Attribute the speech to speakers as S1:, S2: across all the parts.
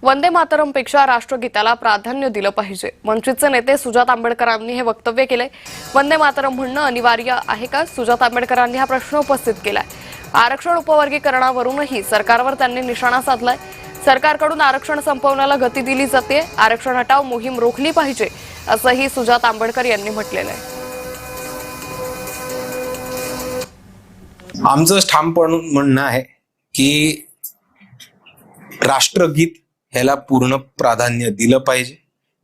S1: वंदे मातरमपेक्षा राष्ट्रगीताला प्राधान्य दिलं पाहिजे. वंचितचे नेते सुजात आंबेडकरांनी हे वक्तव्य केले. वंदे मातरम म्हणणं अनिवार्य आहे का? सुजात आंबेडकरांनी हा प्रश्न उपस्थित केलाय. आरक्षण उपवर्गीकरणावरूनही सरकारवर त्यांनी निशाणा साधलाय. सरकारकडून आरक्षण संपवण्याला गती दिली जाते. आरक्षण हटाव मोहीम रोखली पाहिजे असंही सुजात आंबेडकर यांनी म्हटलेलं आहे.
S2: आमचं ठामपणे म्हणणं आहे की राष्ट्रगीत ह्याला पूर्ण प्राधान्य दिलं पाहिजे.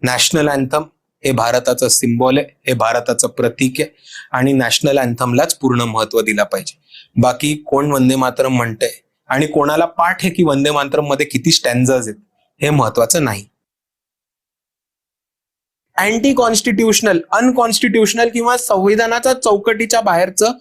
S2: नॅशनल अँथम हे भारताचं सिम्बॉल आहे, हे भारताचं प्रतीक आहे आणि नॅशनल अँथमलाच पूर्ण महत्व दिलं पाहिजे. बाकी कोण वंदे मातरम म्हणतंय आणि कोणाला पाठ आहे की वंदे मातरम मध्ये किती स्टॅन्झर्स आहेत हे महत्वाचं नाही. अँटी कॉन्स्टिट्यूशनल, अनकॉन्स्टिट्यूशनल किंवा संविधानाच्या चौकटीच्या बाहेरचं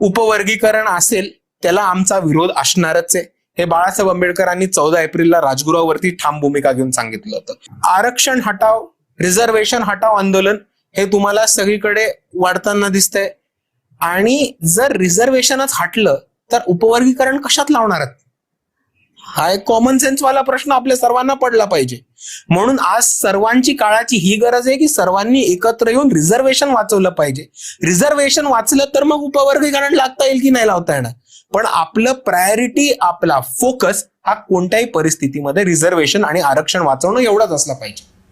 S2: उपवर्गीकरण असेल त्याला आमचा विरोध असणारच आहे. हे बाळासाहेब आंबेडकरांनी 14 एप्रिलला राजगृहावरती ठाम भूमिका घेऊन सांगितलं होतं. आरक्षण हटाव, रिझर्वेशन हटाव आंदोलन हे तुम्हाला सगळीकडे वाढताना दिसतंय. आणि जर रिझर्वेशनच हटलं तर उपवर्गीकरण कशात लावणार आहेत? हा एक कॉमन सेन्स वाला प्रश्न आपल्या सर्वांना पडला पाहिजे. म्हणून आज सर्वांची काळाची ही गरज आहे की सर्वांनी एकत्र येऊन रिझर्वेशन वाचवलं पाहिजे. रिझर्वेशन वाचलं तर मग उपवर्गीकरण लागता येईल की नाही लावता येणार. पण आपलं प्रायोरिटी, आपला फोकस हा कोणत्याही परिस्थितीमध्ये रिझर्वेशन आणि आरक्षण वाचवणं एवढाच असला पाहिजे.